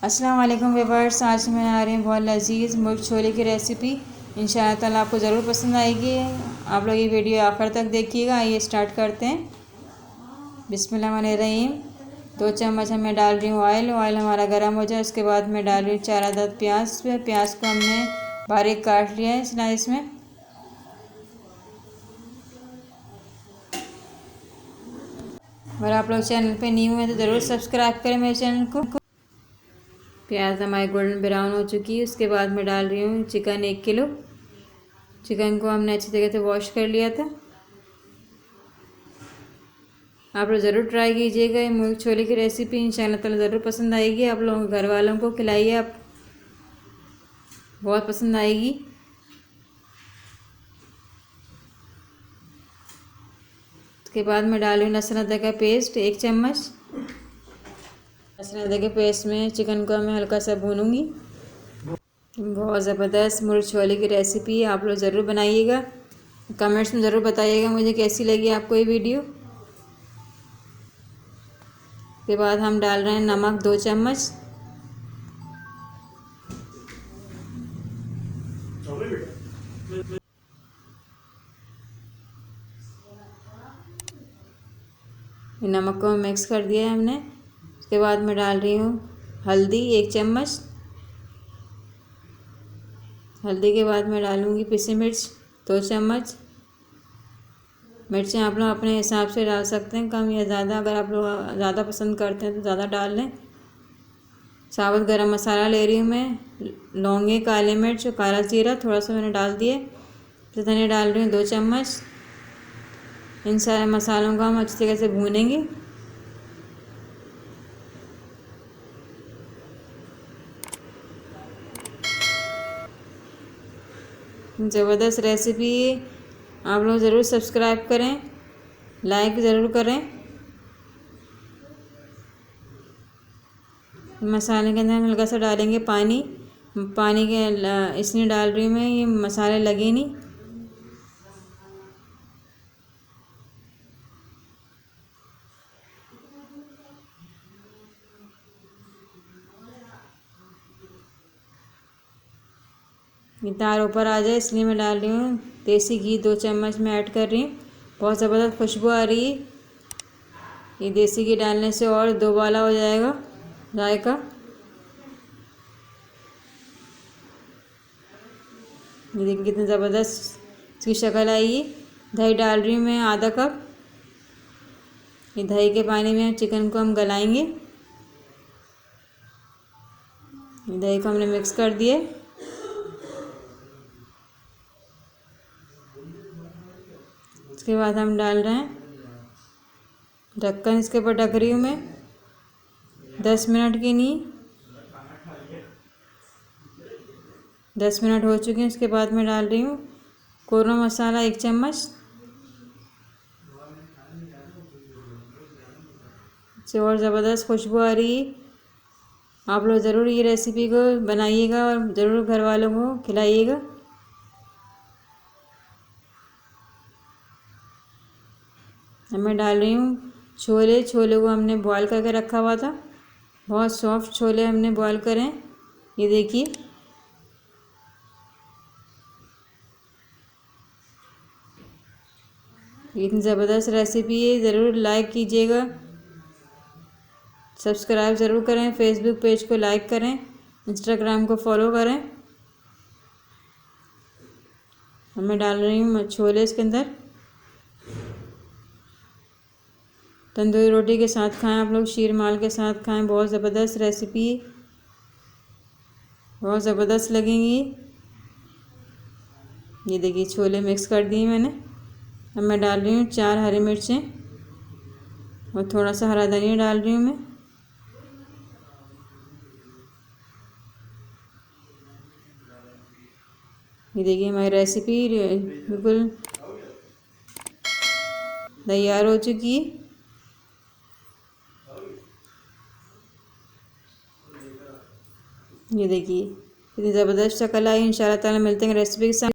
अस्सलाम वालेकुम व्यूअर्स। आज मैं आ रही हूँ बहुत लजीज मुर्ग छोले की रेसिपी। इंशाअल्लाह ताला आपको ज़रूर पसंद आएगी। आप लोग ये वीडियो आखिर तक देखिएगा। आइए स्टार्ट करते हैं। बिस्मिल्लाहिर्रहमानिर्रहीम। 2 चम्मच मैं डाल रही हूँ ऑयल। ऑयल हमारा गर्म हो जाए उसके बाद मैं डाल रही हूँ 4 अदद प्याज। प्याज को हमने बारीक काट लिया है स्लाइस में। अगर आप लोग चैनल पे न्यू हैं तो ज़रूर सब्सक्राइब करें मेरे चैनल को। प्याज हमारी गोल्डन ब्राउन हो चुकी है। उसके बाद मैं डाल रही हूँ चिकन 1 किलो। चिकन को हमने अच्छी तरीके से वॉश कर लिया था। आप लोग ज़रूर ट्राई कीजिएगा ये मुर्ग छोले की रेसिपी। इंशाअल्लाह ताला ज़रूर पसंद आएगी। आप लोगों के घर वालों को खिलाइए, आप बहुत पसंद आएगी। उसके बाद मैं डाल रही हूँ लहसुन अदरक का पेस्ट 1 चम्मच। लहसुन अदरक के पेस्ट में चिकन को मैं हल्का सा भूनूंगी। बहुत ज़बरदस्त मुर्ग छोले की रेसिपी आप लोग ज़रूर बनाइएगा। कमेंट्स में ज़रूर बताइएगा मुझे कैसी लगी आपको ये वीडियो। के बाद हम डाल रहे हैं नमक 2 चम्मच। नमक को मिक्स कर दिया है हमने। उसके बाद मैं डाल रही हूँ हल्दी 1 चम्मच। हल्दी के बाद मैं डालूँगी पिसी मिर्च 2 चम्मच। मिर्चें आप लोग अपने हिसाब से डाल सकते हैं, कम या ज़्यादा। अगर आप लोग ज़्यादा पसंद करते हैं तो ज़्यादा डाल लें। साबुत गरम मसाला ले रही हूँ मैं। लौंगे, काली मिर्च और काला जीरा थोड़ा सा मैंने डाल दिए। फिर धनिया डाल रही हूँ 2 चम्मच। इन सारे मसालों को हम अच्छी तरीके से भूनेंगे। ज़बरदस्त रेसिपी आप लोग ज़रूर सब्सक्राइब करें, लाइक ज़रूर करें। मसाले के अंदर हम हल्का सा डालेंगे पानी। पानी के इसलिए डाल रही हूँ मैं, ये मसाले लगे नहीं। ये तार ऊपर आ जाए इसलिए मैं डाल रही हूँ देसी घी 2 चम्मच मैं ऐड कर रही हूँ। बहुत ज़बरदस्त खुशबू आ रही है। ये देसी घी डालने से और दोबाला हो जाएगा जायका। ये देखिए कितनी ज़बरदस्त इसकी शक्ल आई है। दही डाल रही हूँ मैं आधा कप। ये दही के पानी में चिकन को हम गलाएंगे। दही को हमने मिक्स कर दिए। उसके बाद हम डाल रहे हैं ढक्कन। इसके ऊपर ढक रही हूँ मैं 10 मिनट के लिए। 10 मिनट हो चुके हैं। उसके बाद मैं डाल रही हूँ कोरमा मसाला 1 चम्मच। इससे और ज़बरदस्त खुशबू आ रही है। आप लोग ज़रूर ये रेसिपी को बनाइएगा और ज़रूर घर वालों को खिलाइएगा। मैं डाल रही हूँ छोले। छोले को हमने बॉईल करके रखा हुआ था। बहुत सॉफ्ट छोले हमने बॉईल करें। ये देखिए इतनी ज़बरदस्त रेसिपी है। ज़रूर लाइक कीजिएगा, सब्सक्राइब ज़रूर करें, फेसबुक पेज को लाइक करें, इंस्टाग्राम को फॉलो करें। मैं डाल रही हूँ छोले इसके अंदर। तंदूरी रोटी के साथ खाएं आप लोग, शीर माल के साथ खाएं। बहुत ज़बरदस्त रेसिपी है, बहुत ज़बरदस्त लगेंगी। ये देखिए छोले मिक्स कर दिए मैंने। अब मैं डाल रही हूँ 4 हरी मिर्चें और थोड़ा सा हरा धनिया डाल रही हूँ मैं। ये देखिए हमारी रेसिपी बिल्कुल तैयार हो चुकी है। ये देखिए कितनी ज़बरदस्त शक्ल आई। इंशाल्लाह ताला मिलते हैं रेसिपी के साथ।